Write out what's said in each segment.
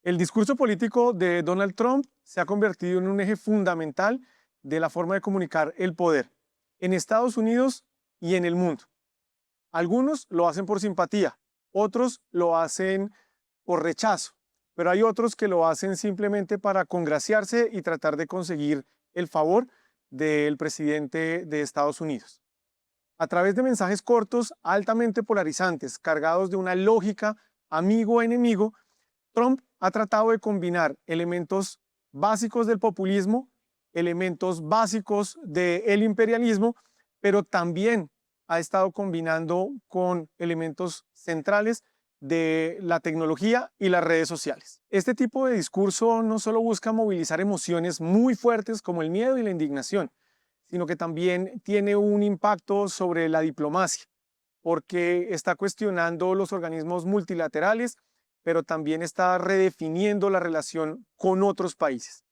El discurso político de Donald Trump se ha convertido en un eje fundamental de la forma de comunicar el poder en Estados Unidos y en el mundo. Algunos lo hacen por simpatía, otros lo hacen por rechazo, pero hay otros que lo hacen simplemente para congraciarse y tratar de conseguir el favor del presidente de Estados Unidos. A través de mensajes cortos, altamente polarizantes, cargados de una lógica amigo-enemigo, Trump ha tratado de combinar elementos básicos del populismo, elementos básicos del imperialismo, pero también ha estado combinando con elementos centrales de la tecnología y las redes sociales. Este tipo de discurso no solo busca movilizar emociones muy fuertes como el miedo y la indignación, sino que también tiene un impacto sobre la diplomacia, porque está cuestionando los organismos multilaterales, pero también está redefiniendo la relación con otros países.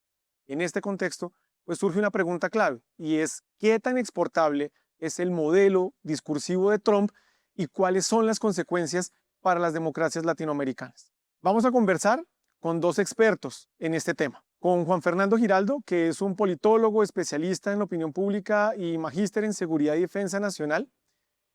En este contexto, pues surge una pregunta clave, y es ¿qué tan exportable es el modelo discursivo de Trump y cuáles son las consecuencias para las democracias latinoamericanas? Vamos a conversar con dos expertos en este tema. Con Juan Fernando Giraldo, que es un politólogo especialista en la opinión pública y magíster en seguridad y defensa nacional,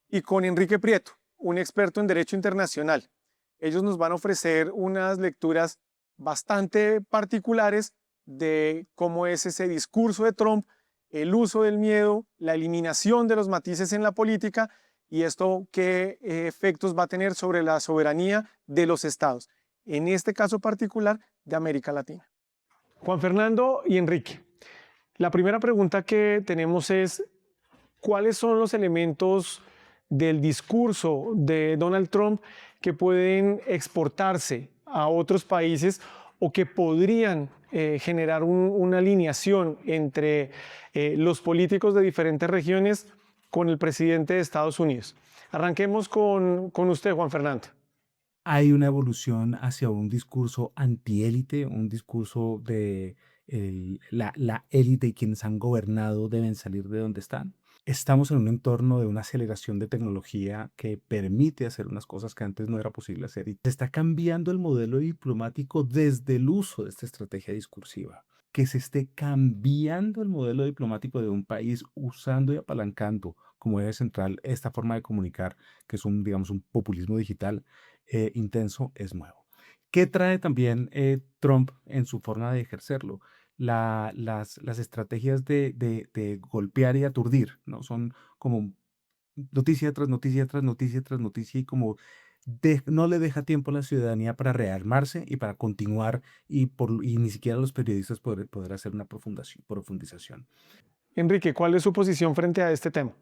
y con Enrique Prieto, un experto en derecho internacional. Ellos nos van a ofrecer unas lecturas bastante particulares de cómo es ese discurso de Trump, el uso del miedo, la eliminación de los matices en la política y esto qué efectos va a tener sobre la soberanía de los estados, en este caso particular de América Latina. Juan Fernando y Enrique, la primera pregunta que tenemos es, ¿cuáles son los elementos del discurso de Donald Trump que pueden exportarse a otros países o que podrían generar una alineación entre los políticos de diferentes regiones con el presidente de Estados Unidos? Arranquemos con usted, Juan Fernando. Hay una evolución hacia un discurso antiélite, un discurso de la élite y quienes han gobernado deben salir de donde están. Estamos en un entorno de una aceleración de tecnología que permite hacer unas cosas que antes no era posible hacer y se está cambiando el modelo diplomático desde el uso de esta estrategia discursiva. Que se esté cambiando el modelo diplomático de un país usando y apalancando como eje central esta forma de comunicar, que es un, digamos, un populismo digital intenso, es nuevo. ¿Qué trae también Trump en su forma de ejercerlo? Las estrategias de golpear y aturdir, ¿no? Son como noticia tras noticia tras noticia tras noticia y como no le deja tiempo a la ciudadanía para rearmarse y para continuar y ni siquiera los periodistas poder hacer una profundización. Enrique, ¿cuál es su posición frente a este tema?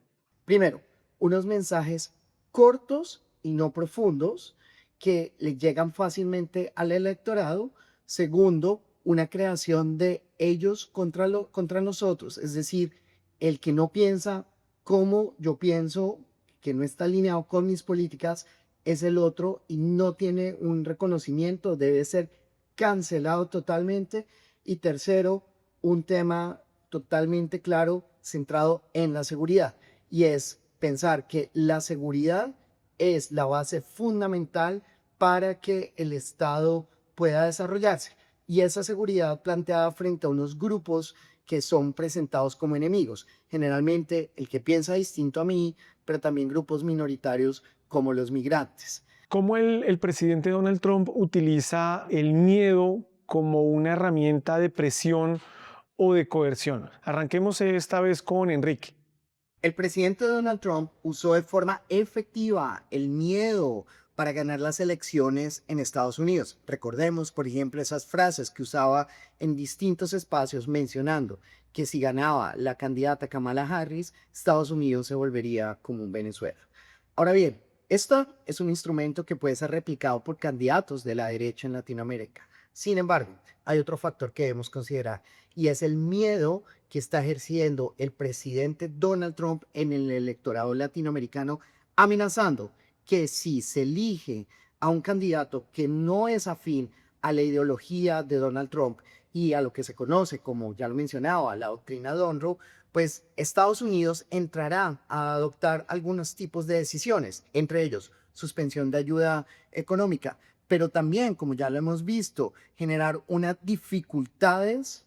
Primero, unos mensajes cortos y no profundos que le llegan fácilmente al electorado. Segundo, una creación de ellos contra nosotros, es decir, el que no piensa como yo pienso, que no está alineado con mis políticas, es el otro y no tiene un reconocimiento, debe ser cancelado totalmente. Y tercero, un tema totalmente claro, centrado en la seguridad y es pensar que la seguridad es la base fundamental para que el Estado pueda desarrollarse. Y esa seguridad planteada frente a unos grupos que son presentados como enemigos. Generalmente el que piensa distinto a mí, pero también grupos minoritarios como los migrantes. ¿Cómo el presidente Donald Trump utiliza el miedo como una herramienta de presión o de coerción? Arranquemos esta vez con Enrique. El presidente Donald Trump usó de forma efectiva el miedo para ganar las elecciones en Estados Unidos. Recordemos, por ejemplo, esas frases que usaba en distintos espacios mencionando que si ganaba la candidata Kamala Harris, Estados Unidos se volvería como un Venezuela. Ahora bien, esto es un instrumento que puede ser replicado por candidatos de la derecha en Latinoamérica. Sin embargo, hay otro factor que debemos considerar y es el miedo que está ejerciendo el presidente Donald Trump en el electorado latinoamericano, amenazando que si se elige a un candidato que no es afín a la ideología de Donald Trump y a lo que se conoce como, ya lo mencionaba, la doctrina Monroe, pues Estados Unidos entrará a adoptar algunos tipos de decisiones, entre ellos suspensión de ayuda económica, pero también, como ya lo hemos visto, generar unas dificultades,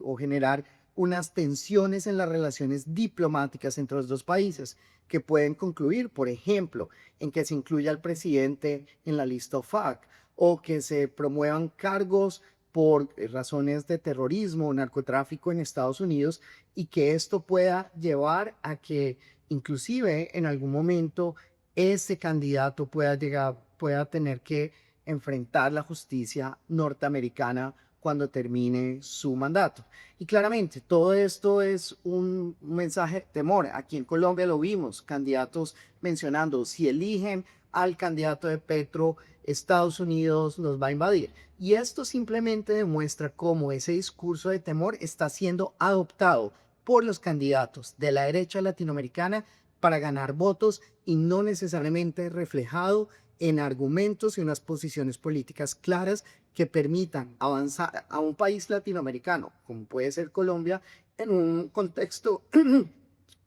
o generar unas tensiones en las relaciones diplomáticas entre los dos países que pueden concluir, por ejemplo, en que se incluya al presidente en la lista OFAC o que se promuevan cargos por razones de terrorismo o narcotráfico en Estados Unidos, y que esto pueda llevar a que inclusive en algún momento ese candidato pueda tener que enfrentar la justicia norteamericana cuando termine su mandato. Y claramente todo esto es un mensaje de temor. Aquí en Colombia lo vimos, candidatos mencionando, si eligen al candidato de Petro, Estados Unidos los va a invadir. Y esto simplemente demuestra cómo ese discurso de temor está siendo adoptado por los candidatos de la derecha latinoamericana para ganar votos, y no necesariamente reflejado en argumentos y unas posiciones políticas claras que permitan avanzar a un país latinoamericano, como puede ser Colombia, en un contexto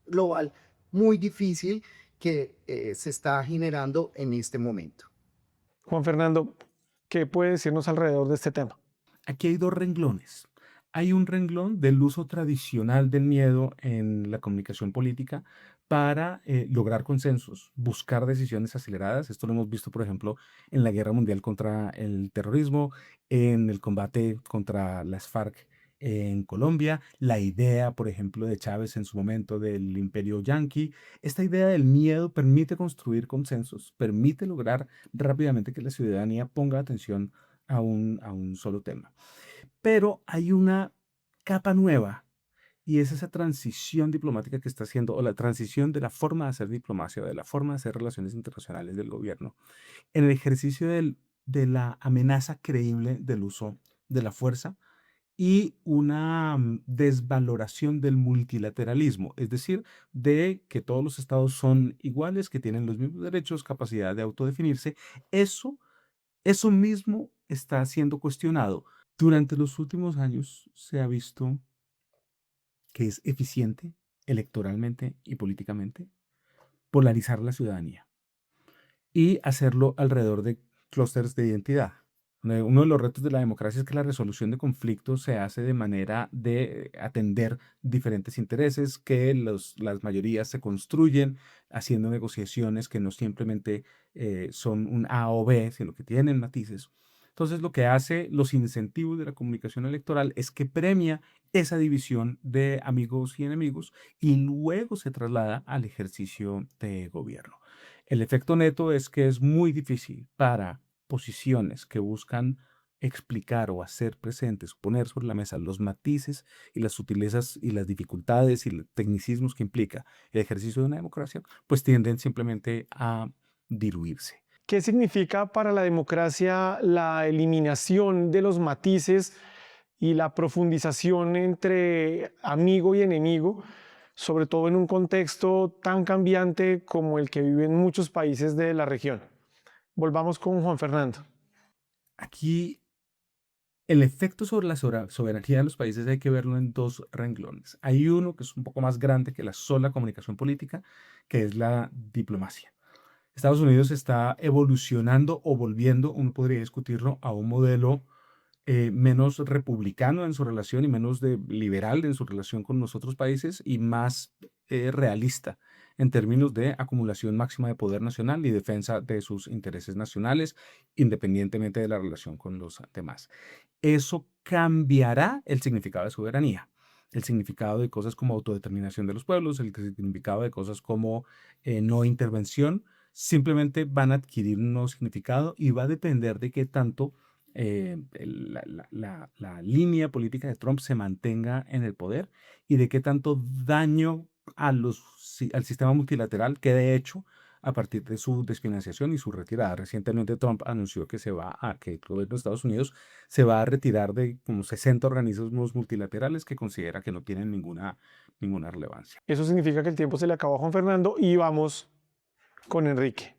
global muy difícil que se está generando en este momento. Juan Fernando, ¿qué puede decirnos alrededor de este tema? Aquí hay dos renglones. Hay un renglón del uso tradicional del miedo en la comunicación política para lograr consensos, buscar decisiones aceleradas. Esto lo hemos visto, por ejemplo, en la guerra mundial contra el terrorismo, en el combate contra las FARC en Colombia, la idea, por ejemplo, de Chávez en su momento del imperio yanqui. Esta idea del miedo permite construir consensos, permite lograr rápidamente que la ciudadanía ponga atención a un solo tema. Pero hay una capa nueva, y es esa transición diplomática que está haciendo, o la transición de la forma de hacer diplomacia, o de la forma de hacer relaciones internacionales del gobierno, en el ejercicio de la amenaza creíble del uso de la fuerza y una desvaloración del multilateralismo, es decir, de que todos los estados son iguales, que tienen los mismos derechos, capacidad de autodefinirse. Eso mismo está siendo cuestionado. Durante los últimos años se ha visto que es eficiente electoralmente y políticamente polarizar la ciudadanía y hacerlo alrededor de clústeres de identidad. Uno de los retos de la democracia es que la resolución de conflictos se hace de manera de atender diferentes intereses, que las mayorías se construyen haciendo negociaciones que no simplemente son un A o B, sino que tienen matices. Entonces, lo que hace los incentivos de la comunicación electoral es que premia esa división de amigos y enemigos y luego se traslada al ejercicio de gobierno. El efecto neto es que es muy difícil para posiciones que buscan explicar o hacer presentes, poner sobre la mesa los matices y las sutilezas y las dificultades y los tecnicismos que implica el ejercicio de una democracia, pues tienden simplemente a diluirse. ¿Qué significa para la democracia la eliminación de los matices y la profundización entre amigo y enemigo, sobre todo en un contexto tan cambiante como el que viven muchos países de la región? Volvamos con Juan Fernando. Aquí el efecto sobre la soberanía de los países hay que verlo en dos renglones. Hay uno que es un poco más grande que la sola comunicación política, que es la diplomacia. Estados Unidos está evolucionando o volviendo, uno podría discutirlo, a un modelo menos republicano en su relación y menos liberal en su relación con los otros países, y más realista en términos de acumulación máxima de poder nacional y defensa de sus intereses nacionales, independientemente de la relación con los demás. Eso cambiará el significado de soberanía, el significado de cosas como autodeterminación de los pueblos, el significado de cosas como no intervención, simplemente van a adquirir un nuevo significado y va a depender de qué tanto la línea política de Trump se mantenga en el poder y de qué tanto daño al sistema multilateral quede hecho a partir de su desfinanciación y su retirada. Recientemente Trump anunció que que el gobierno de Estados Unidos se va a retirar de como 60 organismos multilaterales que considera que no tienen ninguna relevancia. Eso significa que el tiempo se le acabó a Juan Fernando y vamos con Enrique.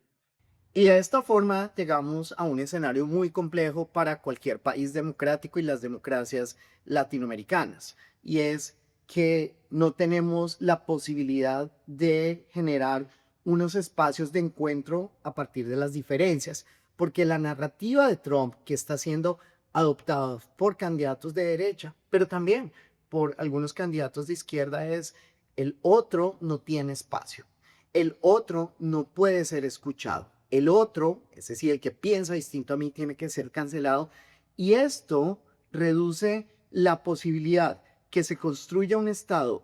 Y de esta forma llegamos a un escenario muy complejo para cualquier país democrático y las democracias latinoamericanas. Y es que no tenemos la posibilidad de generar unos espacios de encuentro a partir de las diferencias. porque la narrativa de Trump que está siendo adoptada por candidatos de derecha, pero también por algunos candidatos de izquierda es el otro no tiene espacio, el otro no puede ser escuchado, el otro, es decir, el que piensa distinto a mí tiene que ser cancelado y esto reduce la posibilidad que se construya un Estado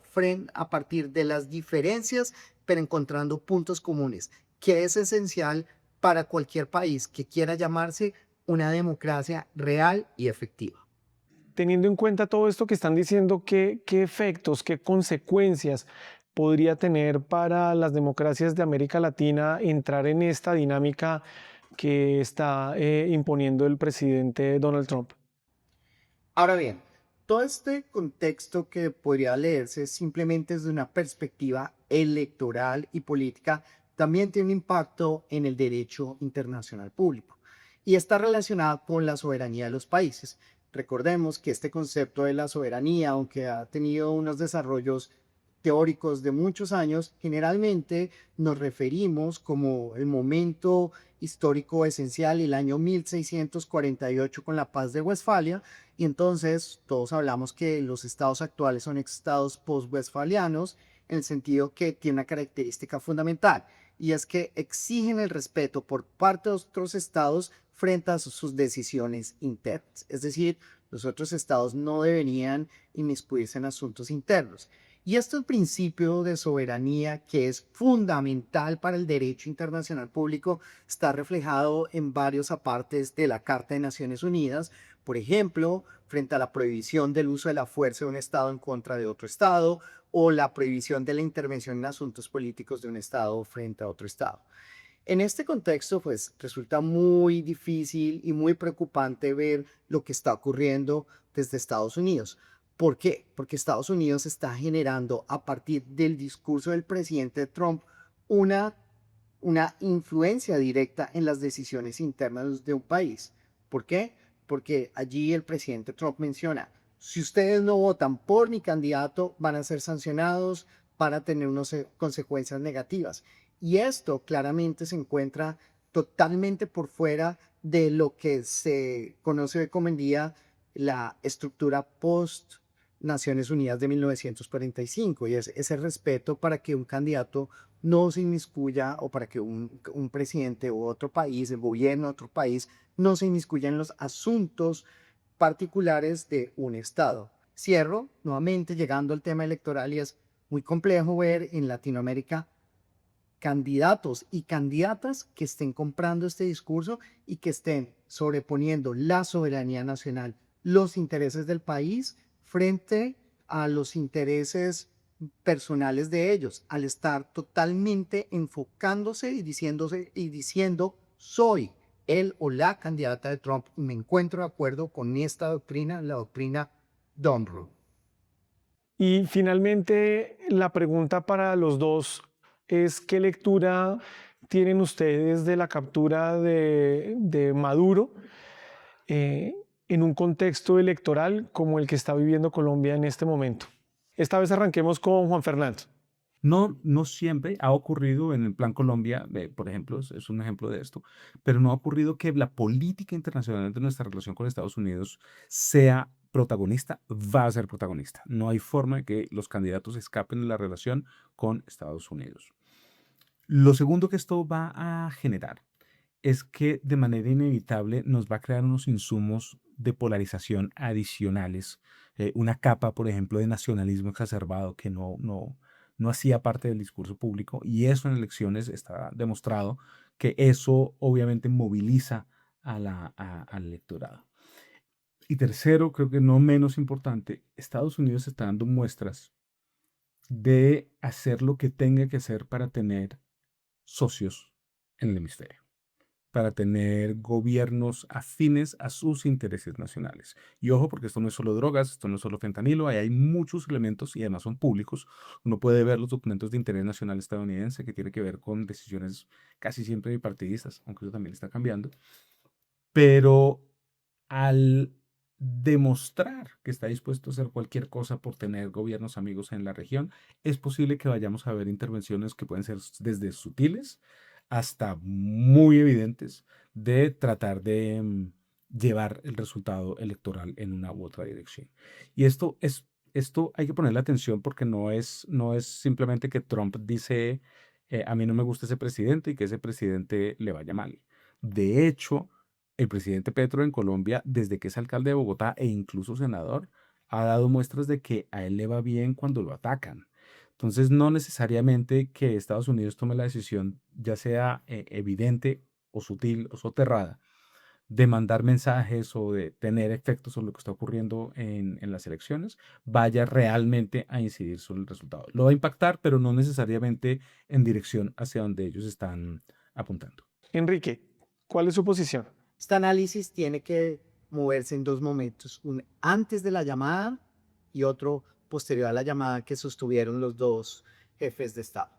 a partir de las diferencias, pero encontrando puntos comunes, que es esencial para cualquier país que quiera llamarse una democracia real y efectiva. Teniendo en cuenta todo esto que están diciendo, ¿qué efectos, qué consecuencias podría tener para las democracias de América Latina entrar en esta dinámica que está imponiendo el presidente Donald Trump? Ahora bien, todo este contexto que podría leerse simplemente desde una perspectiva electoral y política también tiene un impacto en el derecho internacional público y está relacionado con la soberanía de los países. Recordemos que este concepto de la soberanía, aunque ha tenido unos desarrollos teóricos de muchos años, generalmente nos referimos como el momento histórico esencial, el año 1648 con la paz de Westfalia, y entonces todos hablamos que los estados actuales son estados post-westfalianos en el sentido que tiene una característica fundamental y es que exigen el respeto por parte de otros estados frente a sus decisiones internas. Es decir, los otros estados no deberían inmiscuirse en asuntos internos. Y este principio de soberanía, que es fundamental para el derecho internacional público, está reflejado en varios apartes de la Carta de Naciones Unidas, por ejemplo, frente a la prohibición del uso de la fuerza de un Estado en contra de otro Estado o la prohibición de la intervención en asuntos políticos de un Estado frente a otro Estado. En este contexto, pues resulta muy difícil y muy preocupante ver lo que está ocurriendo desde Estados Unidos. ¿Por qué? Porque Estados Unidos está generando a partir del discurso del presidente Trump una, una influencia directa en las decisiones internas de un país. ¿Por qué? Porque allí el presidente Trump menciona, si ustedes no votan por mi candidato, van a ser sancionados, van a tener unas consecuencias negativas. Y esto claramente se encuentra totalmente por fuera de lo que se conoce hoy como en día la estructura post Naciones Unidas de 1945 y es ese respeto para que un candidato no se inmiscuya o para que un presidente u otro país, el gobierno de otro país, no se inmiscuya en los asuntos particulares de un Estado. Cierro nuevamente llegando al tema electoral y es muy complejo ver en Latinoamérica candidatos y candidatas que estén comprando este discurso y que estén sobreponiendo la soberanía nacional, los intereses del país frente a los intereses personales de ellos, al estar totalmente enfocándose y diciendo soy él o la candidata de Trump y me encuentro de acuerdo con esta doctrina, la doctrina Dunbro. Y finalmente, la pregunta para los dos es, ¿qué lectura tienen ustedes de la captura de Maduro eh, en un contexto electoral como el que está viviendo Colombia en este momento? Esta vez arranquemos con Juan Fernando. No, no siempre ha ocurrido en el plan Colombia, por ejemplo, es un ejemplo de esto, pero no ha ocurrido que la política internacional de nuestra relación con Estados Unidos sea protagonista, va a ser protagonista. No hay forma de que los candidatos escapen de la relación con Estados Unidos. Lo segundo que esto va a generar es que de manera inevitable nos va a crear unos insumos de polarización adicionales, una capa, por ejemplo, de nacionalismo exacerbado que no hacía parte del discurso público y eso en elecciones está demostrado que eso obviamente moviliza al electorado. Y tercero, creo que no menos importante, Estados Unidos está dando muestras de hacer lo que tenga que hacer para tener socios en el hemisferio, para tener gobiernos afines a sus intereses nacionales. Y ojo, porque esto no es solo drogas, esto no es solo fentanilo, ahí hay muchos elementos y además son públicos. Uno puede ver los documentos de interés nacional estadounidense que tiene que ver con decisiones casi siempre bipartidistas, aunque eso también está cambiando. Pero al demostrar que está dispuesto a hacer cualquier cosa por tener gobiernos amigos en la región, es posible que vayamos a ver intervenciones que pueden ser desde sutiles hasta muy evidentes de tratar de llevar el resultado electoral en una u otra dirección. Y esto hay que ponerle atención porque no es simplemente que Trump dice, a mí no me gusta ese presidente y que ese presidente le vaya mal. De hecho, el presidente Petro en Colombia, desde que es alcalde de Bogotá e incluso senador, ha dado muestras de que a él le va bien cuando lo atacan. Entonces, no necesariamente que Estados Unidos tome la decisión, ya sea evidente o sutil o soterrada, de mandar mensajes o de tener efectos sobre lo que está ocurriendo en las elecciones, vaya realmente a incidir sobre el resultado. Lo va a impactar, pero no necesariamente en dirección hacia donde ellos están apuntando. Enrique, ¿cuál es su posición? Este análisis tiene que moverse en dos momentos, un antes de la llamada y otro posterior a la llamada que sostuvieron los dos jefes de Estado.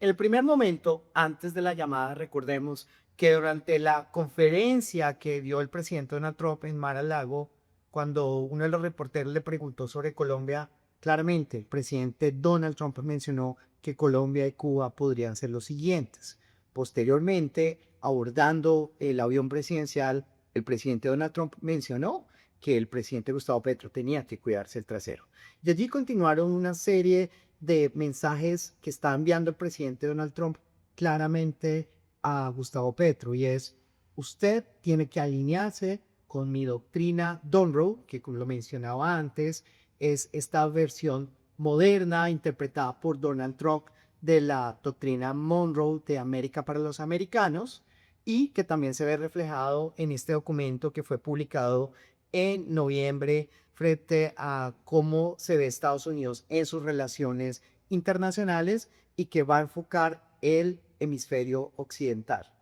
En el primer momento, antes de la llamada, recordemos que durante la conferencia que dio el presidente Donald Trump en Mar-a-Lago, cuando uno de los reporteros le preguntó sobre Colombia, claramente el presidente Donald Trump mencionó que Colombia y Cuba podrían ser los siguientes. Posteriormente, abordando el avión presidencial, el presidente Donald Trump mencionó que el presidente Gustavo Petro tenía que cuidarse el trasero. Y allí continuaron una serie de mensajes que está enviando el presidente Donald Trump claramente a Gustavo Petro, y es: usted tiene que alinearse con mi doctrina Monroe, que como lo mencionaba antes, es esta versión moderna interpretada por Donald Trump de la doctrina Monroe de América para los americanos, y que también se ve reflejado en este documento que fue publicado en noviembre frente a cómo se ve Estados Unidos en sus relaciones internacionales y que va a enfocar el hemisferio occidental.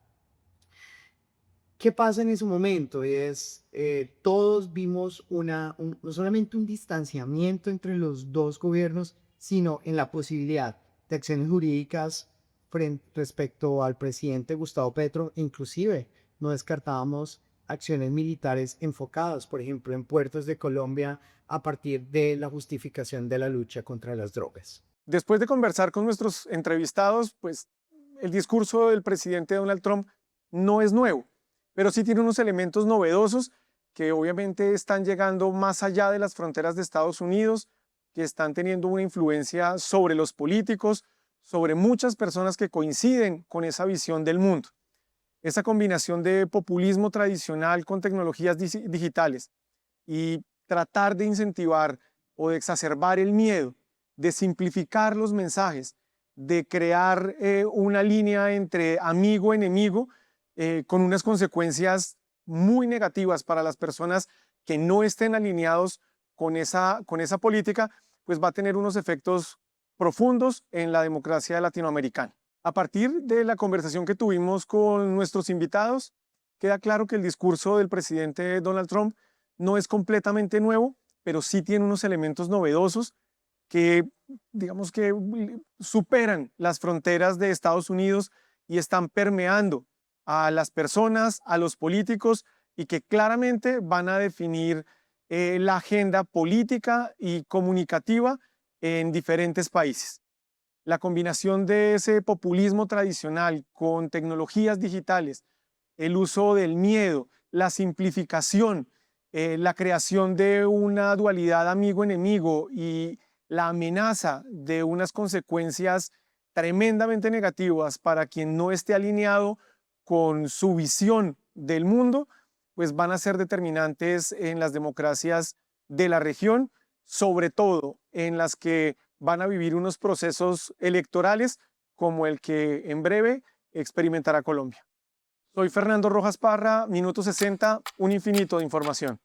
¿Qué pasa en ese momento? Todos vimos no solamente un distanciamiento entre los dos gobiernos, sino en la posibilidad de acciones jurídicas respecto al presidente Gustavo Petro. Inclusive no descartábamos acciones militares enfocadas, por ejemplo, en puertos de Colombia a partir de la justificación de la lucha contra las drogas. Después de conversar con nuestros entrevistados, pues el discurso del presidente Donald Trump no es nuevo, pero sí tiene unos elementos novedosos que obviamente están llegando más allá de las fronteras de Estados Unidos, que están teniendo una influencia sobre los políticos, sobre muchas personas que coinciden con esa visión del mundo. Esa combinación de populismo tradicional con tecnologías digitales y tratar de incentivar o de exacerbar el miedo, de simplificar los mensajes, de crear una línea entre amigo-enemigo, con unas consecuencias muy negativas para las personas que no estén alineados con esa política, pues va a tener unos efectos profundos en la democracia latinoamericana. A partir de la conversación que tuvimos con nuestros invitados, queda claro que el discurso del presidente Donald Trump no es completamente nuevo, pero sí tiene unos elementos novedosos que, digamos que superan las fronteras de Estados Unidos y están permeando a las personas, a los políticos, y que claramente van a definir la agenda política y comunicativa en diferentes países. La combinación de ese populismo tradicional con tecnologías digitales, el uso del miedo, la simplificación, la creación de una dualidad amigo-enemigo y la amenaza de unas consecuencias tremendamente negativas para quien no esté alineado con su visión del mundo, pues van a ser determinantes en las democracias de la región, sobre todo en las que van a vivir unos procesos electorales como el que en breve experimentará Colombia. Soy Fernando Rojas Parra, Minuto 60, un infinito de información.